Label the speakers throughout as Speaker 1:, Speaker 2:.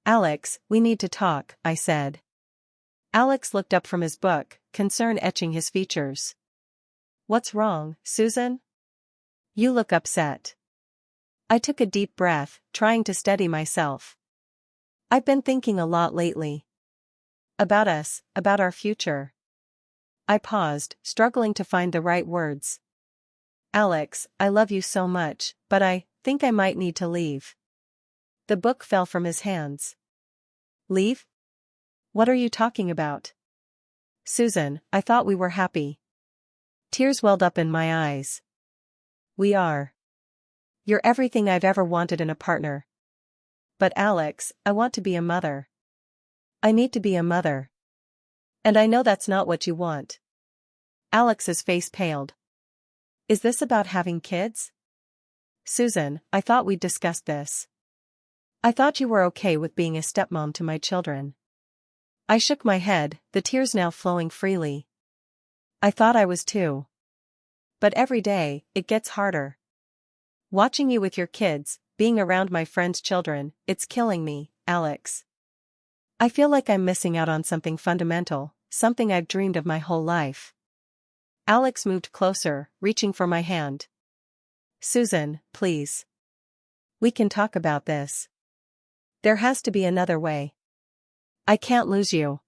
Speaker 1: Alex, we need to talk, I said. Alex looked up from his book, concern etching his features. What's wrong, Susan? You look upset. I took a deep breath, trying to steady myself. I've been thinking a lot lately. About us, about our future. I paused, struggling to find the right words. Alex, I love you so much, but I think I might need to leave. The book fell from his hands. Leave? What are you talking about? Susan, I thought we were happy. Tears welled up in my eyes. We are. You're everything I've ever wanted in a partner. But Alex, I want to be a mother. I need to be a mother. And I know that's not what you want. Alex's face paled. Is this about having kids? Susan, I thought we'd discussed this. I thought you were okay with being a stepmom to my children. I shook my head, the tears now flowing freely. I thought I was too. But every day, it gets harder. Watching you with your kids, being around my friends' children, it's killing me, Alex. I feel like I'm missing out on something fundamental, something I've dreamed of my whole life. Alex moved closer, reaching for my hand. Susan, please. We can talk about this. There has to be another way. I can't lose you.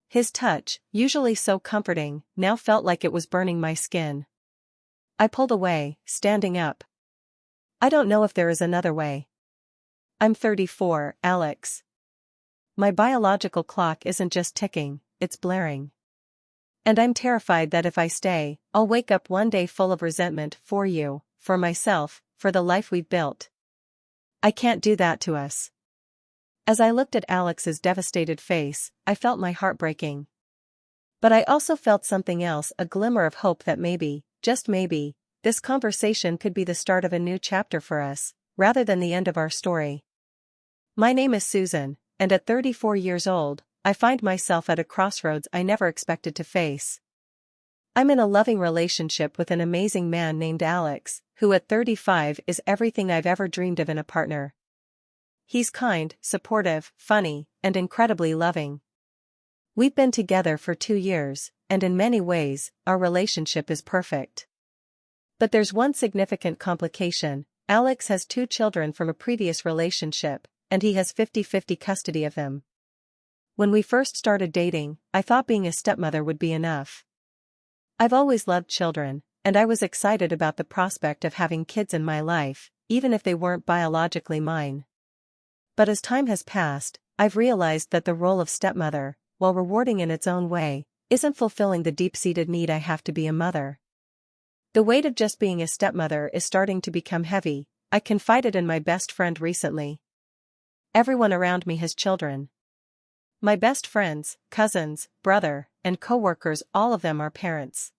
Speaker 1: His touch, usually so comforting, now felt like it was burning my skin. I pulled away, standing up. I don't know if there is another way. I'm 34, Alex. My biological clock isn't just ticking, it's blaring. And I'm terrified that if I stay, I'll wake up one day full of resentment for you, for myself, for the life we've built. I can't do that to us. As I looked at Alex's devastated face, I felt my heart breaking. But I also felt something else, a glimmer of hope that maybe, just maybe, this conversation could be the start of a new chapter for us, rather than the end of our story. My name is Susan, and at 34 years old, I find myself at a crossroads I never expected to face. I'm in a loving relationship with an amazing man named Alex, who at 35 is everything I've ever dreamed of in a partner. He's kind, supportive, funny, and incredibly loving. We've been together for 2 years, and in many ways, our relationship is perfect. But there's one significant complication. Alex has 2 children from a previous relationship, and he has 50-50 custody of them. When we first started dating, I thought being a stepmother would be enough. I've always loved children, and I was excited about the prospect of having kids in my life, even if they weren't biologically mine. But as time has passed, I've realized that the role of stepmother, while rewarding in its own way, isn't fulfilling the deep-seated need I have to be a mother. The weight of just being a stepmother is starting to become heavy, I confided in my best friend recently. Everyone around me has children. My best friends, cousins, brother, and co-workers, all of them are parents.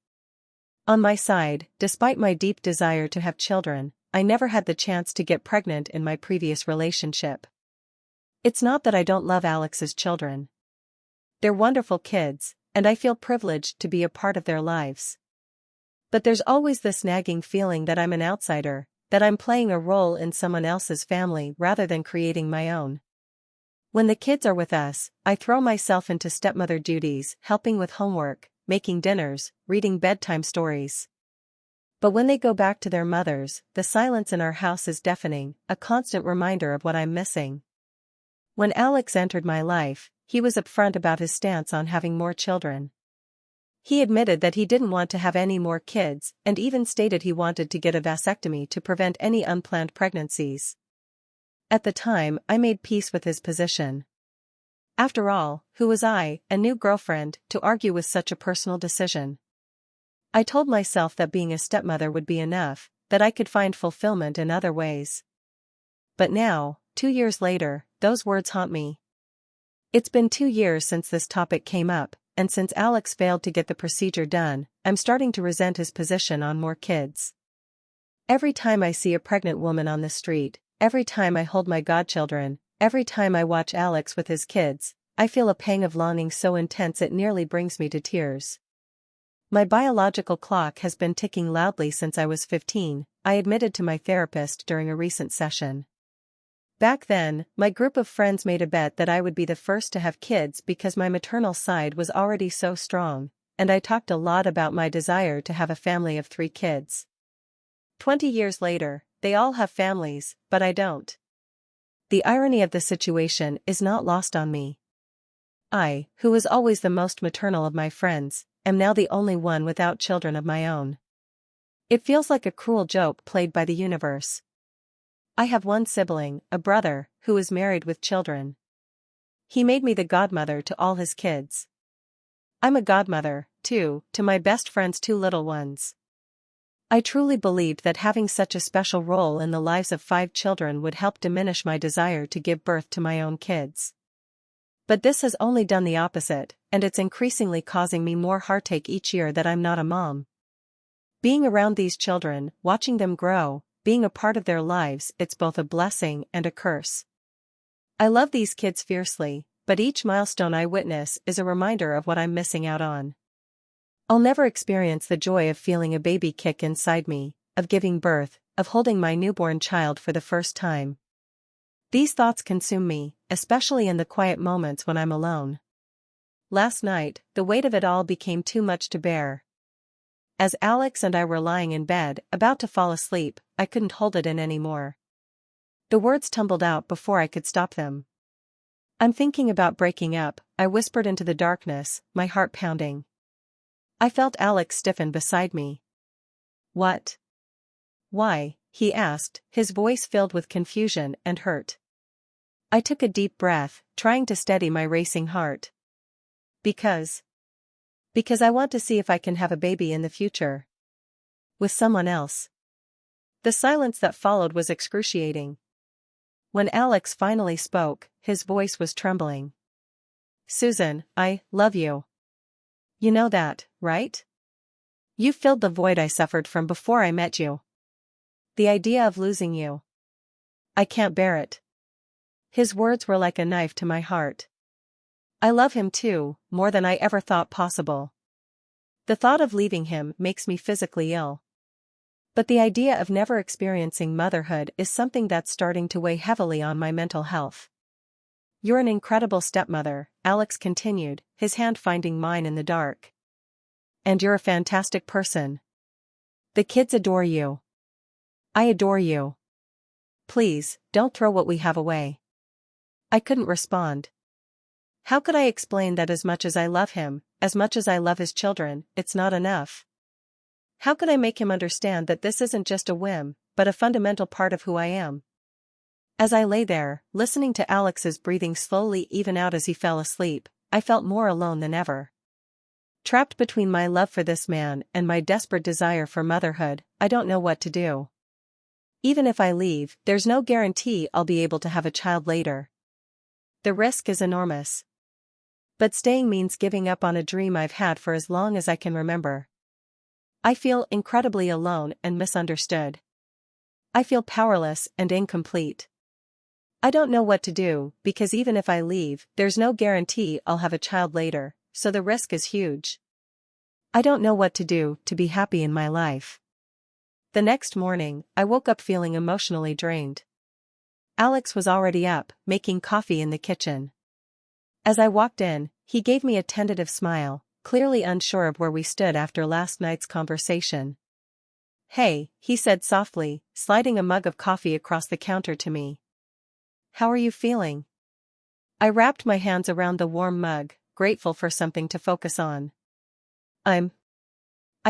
Speaker 1: On my side, despite my deep desire to have children, I never had the chance to get pregnant in my previous relationship. It's not that I don't love Alex's children. They're wonderful kids, and I feel privileged to be a part of their lives. But there's always this nagging feeling that I'm an outsider, that I'm playing a role in someone else's family rather than creating my own. When the kids are with us, I throw myself into stepmother duties, helping with homework, making dinners, reading bedtime stories. But when they go back to their mothers, the silence in our house is deafening, a constant reminder of what I'm missing. When Alex entered my life, he was upfront about his stance on having more children. He admitted that he didn't want to have any more kids, and even stated he wanted to get a vasectomy to prevent any unplanned pregnancies. At the time, I made peace with his position. After all, who was I, a new girlfriend, to argue with such a personal decision? I told myself that being a stepmother would be enough, that I could find fulfillment in other ways. But now, 2 years later, those words haunt me. It's been 2 years since this topic came up, and since Alex failed to get the procedure done, I'm starting to resent his position on more kids. Every time I see a pregnant woman on the street, every time I hold my godchildren, every time I watch Alex with his kids, I feel a pang of longing so intense it nearly brings me to tears. My biological clock has been ticking loudly since I was 15, I admitted to my therapist during a recent session. Back then, my group of friends made a bet that I would be the first to have kids because my maternal side was already so strong, and I talked a lot about my desire to have a family of 3 kids. 20 years later, they all have families, but I don't. The irony of the situation is not lost on me. I, who was always the most maternal of my friends, am now the only one without children of my own. It feels like a cruel joke played by the universe. I have one sibling, a brother, who is married with children. He made me the godmother to all his kids. I'm a godmother, too, to my best friend's 2 little ones. I truly believed that having such a special role in the lives of 5 children would help diminish my desire to give birth to my own kids. But this has only done the opposite, and it's increasingly causing me more heartache each year that I'm not a mom. Being around these children, watching them grow, being a part of their lives, it's both a blessing and a curse. I love these kids fiercely, but each milestone I witness is a reminder of what I'm missing out on. I'll never experience the joy of feeling a baby kick inside me, of giving birth, of holding my newborn child for the first time. These thoughts consume me, especially in the quiet moments when I'm alone. Last night, the weight of it all became too much to bear. As Alex and I were lying in bed, about to fall asleep, I couldn't hold it in anymore. The words tumbled out before I could stop them. I'm thinking about breaking up, I whispered into the darkness, my heart pounding. I felt Alex stiffen beside me. What? Why? He asked, his voice filled with confusion and hurt. I took a deep breath, trying to steady my racing heart. Because I want to see if I can have a baby in the future. With someone else. The silence that followed was excruciating. When Alex finally spoke, his voice was trembling. Susan, I love you. You know that, right? You filled the void I suffered from before I met you. The idea of losing you. I can't bear it. His words were like a knife to my heart. I love him too, more than I ever thought possible. The thought of leaving him makes me physically ill. But the idea of never experiencing motherhood is something that's starting to weigh heavily on my mental health. You're an incredible stepmother, Alex continued, his hand finding mine in the dark. And you're a fantastic person. The kids adore you. I adore you. Please, don't throw what we have away. I couldn't respond. How could I explain that as much as I love him, as much as I love his children, it's not enough? How could I make him understand that this isn't just a whim, but a fundamental part of who I am? As I lay there, listening to Alex's breathing slowly even out as he fell asleep, I felt more alone than ever. Trapped between my love for this man and my desperate desire for motherhood, I don't know what to do. Even if I leave, there's no guarantee I'll be able to have a child later. The risk is enormous. But staying means giving up on a dream I've had for as long as I can remember. I feel incredibly alone and misunderstood. I feel powerless and incomplete. I don't know what to do, because even if I leave, there's no guarantee I'll have a child later, so the risk is huge. I don't know what to do to be happy in my life. The next morning, I woke up feeling emotionally drained. Alex was already up, making coffee in the kitchen. As I walked in, he gave me a tentative smile, clearly unsure of where we stood after last night's conversation. Hey, he said softly, sliding a mug of coffee across the counter to me. How are you feeling? I wrapped my hands around the warm mug, grateful for something to focus on. I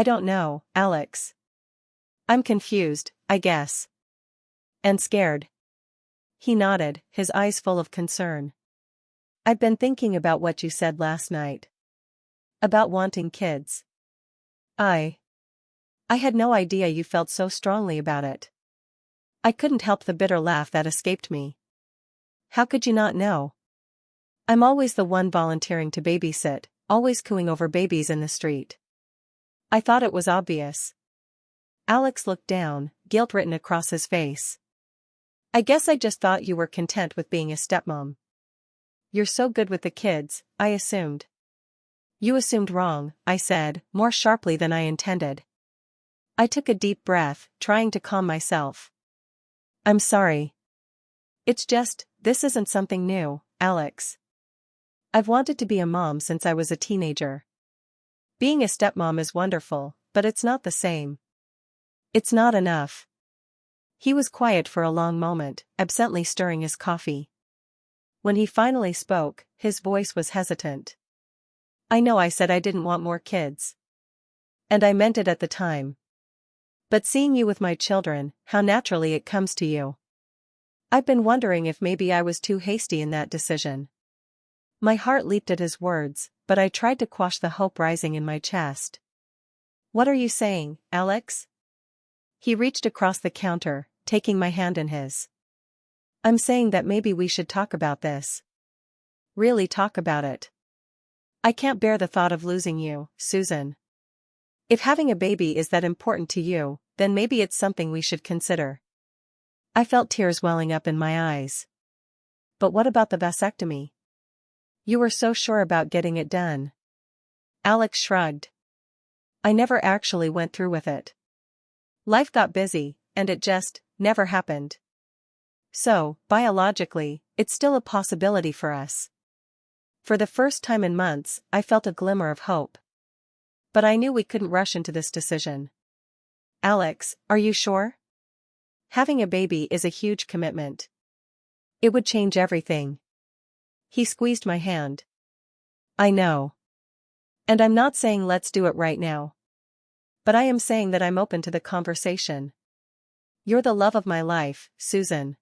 Speaker 1: don't know, Alex. I'm confused, I guess. And scared. He nodded, his eyes full of concern. I've been thinking about what you said last night. About wanting kids. I had no idea you felt so strongly about it. I couldn't help the bitter laugh that escaped me. How could you not know? I'm always the one volunteering to babysit, always cooing over babies in the street. I thought it was obvious. Alex looked down, guilt written across his face. I guess I just thought you were content with being a stepmom. You're so good with the kids, I assumed. You assumed wrong, I said, more sharply than I intended. I took a deep breath, trying to calm myself. I'm sorry. It's just, this isn't something new, Alex. I've wanted to be a mom since I was a teenager. Being a stepmom is wonderful, but it's not the same. It's not enough. He was quiet for a long moment, absently stirring his coffee. When he finally spoke, his voice was hesitant. I know I said I didn't want more kids. And I meant it at the time. But seeing you with my children, how naturally it comes to you. I've been wondering if maybe I was too hasty in that decision. My heart leaped at his words, but I tried to quash the hope rising in my chest. What are you saying, Alex? He reached across the counter, taking my hand in his. I'm saying that maybe we should talk about this. Really talk about it. I can't bear the thought of losing you, Susan. If having a baby is that important to you, then maybe it's something we should consider. I felt tears welling up in my eyes. But what about the vasectomy? You were so sure about getting it done. Alex shrugged. I never actually went through with it. Life got busy, and it just never happened. So, biologically, it's still a possibility for us. For the first time in months, I felt a glimmer of hope. But I knew we couldn't rush into this decision. Alex, are you sure? Having a baby is a huge commitment. It would change everything. He squeezed my hand. I know. And I'm not saying let's do it right now. But I am saying that I'm open to the conversation. You're the love of my life, Susan.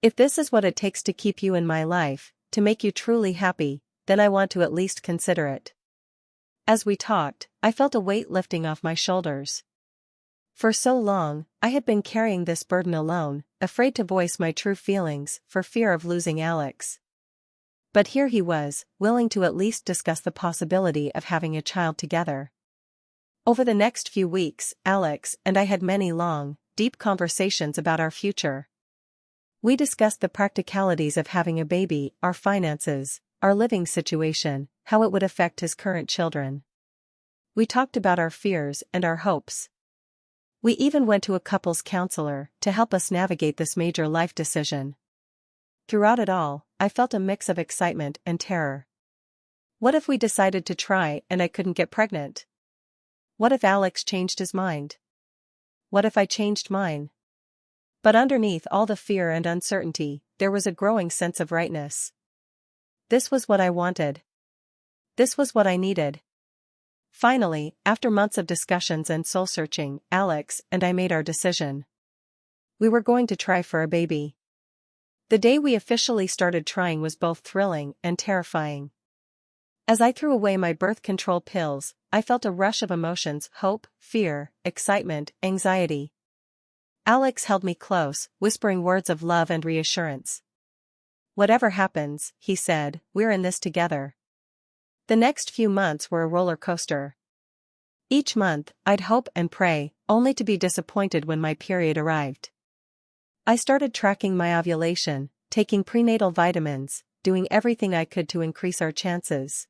Speaker 1: If this is what it takes to keep you in my life, to make you truly happy, then I want to at least consider it. As we talked, I felt a weight lifting off my shoulders. For so long, I had been carrying this burden alone, afraid to voice my true feelings, for fear of losing Alex. But here he was, willing to at least discuss the possibility of having a child together. Over the next few weeks, Alex and I had many long, deep conversations about our future. We discussed the practicalities of having a baby, our finances, our living situation, how it would affect his current children. We talked about our fears and our hopes. We even went to a couples counselor to help us navigate this major life decision. Throughout it all, I felt a mix of excitement and terror. What if we decided to try and I couldn't get pregnant? What if Alex changed his mind? What if I changed mine? But underneath all the fear and uncertainty, there was a growing sense of rightness. This was what I wanted. This was what I needed. Finally, after months of discussions and soul-searching, Alex and I made our decision. We were going to try for a baby. The day we officially started trying was both thrilling and terrifying. As I threw away my birth control pills, I felt a rush of emotions: hope, fear, excitement, anxiety. Alex held me close, whispering words of love and reassurance. Whatever happens, he said, we're in this together. The next few months were a roller coaster. Each month, I'd hope and pray, only to be disappointed when my period arrived. I started tracking my ovulation, taking prenatal vitamins, doing everything I could to increase our chances.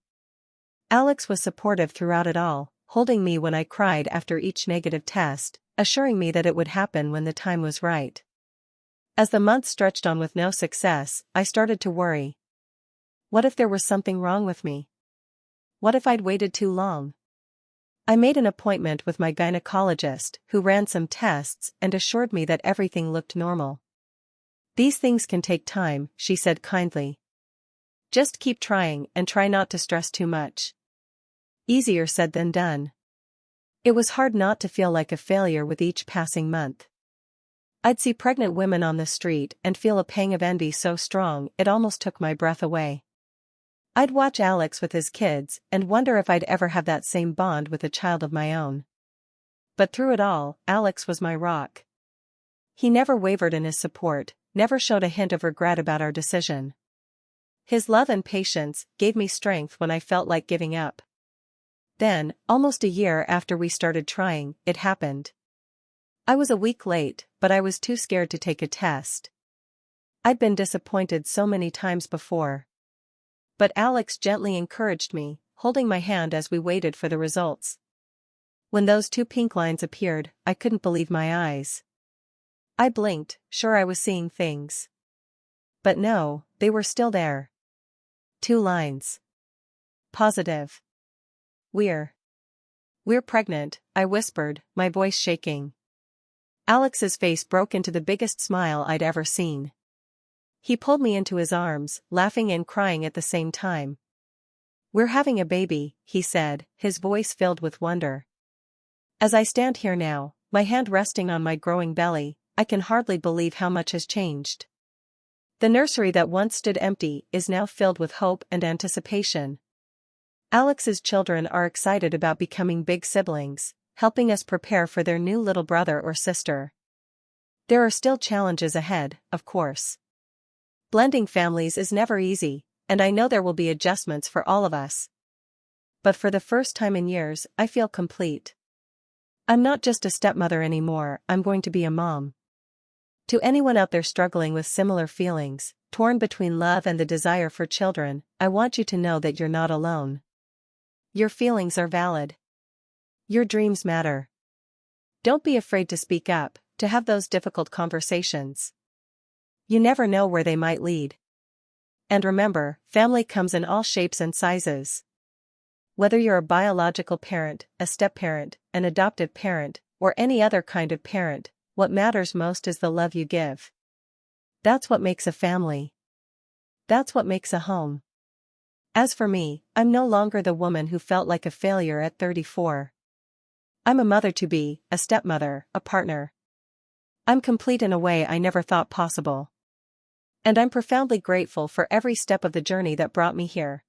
Speaker 1: Alex was supportive throughout it all, holding me when I cried after each negative test, assuring me that it would happen when the time was right. As the months stretched on with no success, I started to worry. What if there was something wrong with me? What if I'd waited too long? I made an appointment with my gynecologist, who ran some tests and assured me that everything looked normal. These things can take time, she said kindly. Just keep trying and try not to stress too much. Easier said than done. It was hard not to feel like a failure with each passing month. I'd see pregnant women on the street and feel a pang of envy so strong it almost took my breath away. I'd watch Alex with his kids and wonder if I'd ever have that same bond with a child of my own. But through it all, Alex was my rock. He never wavered in his support, never showed a hint of regret about our decision. His love and patience gave me strength when I felt like giving up. Then, almost a year after we started trying, it happened. I was a week late, but I was too scared to take a test. I'd been disappointed so many times before. But Alex gently encouraged me, holding my hand as we waited for the results. When those 2 pink lines appeared, I couldn't believe my eyes. I blinked, sure I was seeing things. But no, they were still there. 2 lines. Positive. We're pregnant, I whispered, my voice shaking. Alex's face broke into the biggest smile I'd ever seen. He pulled me into his arms, laughing and crying at the same time. We're having a baby, he said, his voice filled with wonder. As I stand here now, my hand resting on my growing belly, I can hardly believe how much has changed. The nursery that once stood empty is now filled with hope and anticipation. Alex's children are excited about becoming big siblings, helping us prepare for their new little brother or sister. There are still challenges ahead, of course. Blending families is never easy, and I know there will be adjustments for all of us. But for the first time in years, I feel complete. I'm not just a stepmother anymore, I'm going to be a mom. To anyone out there struggling with similar feelings, torn between love and the desire for children, I want you to know that you're not alone. Your feelings are valid. Your dreams matter. Don't be afraid to speak up, to have those difficult conversations. You never know where they might lead. And remember, family comes in all shapes and sizes. Whether you're a biological parent, a step-parent, an adoptive parent, or any other kind of parent, what matters most is the love you give. That's what makes a family. That's what makes a home. As for me, I'm no longer the woman who felt like a failure at 34. I'm a mother-to-be, a stepmother, a partner. I'm complete in a way I never thought possible. And I'm profoundly grateful for every step of the journey that brought me here.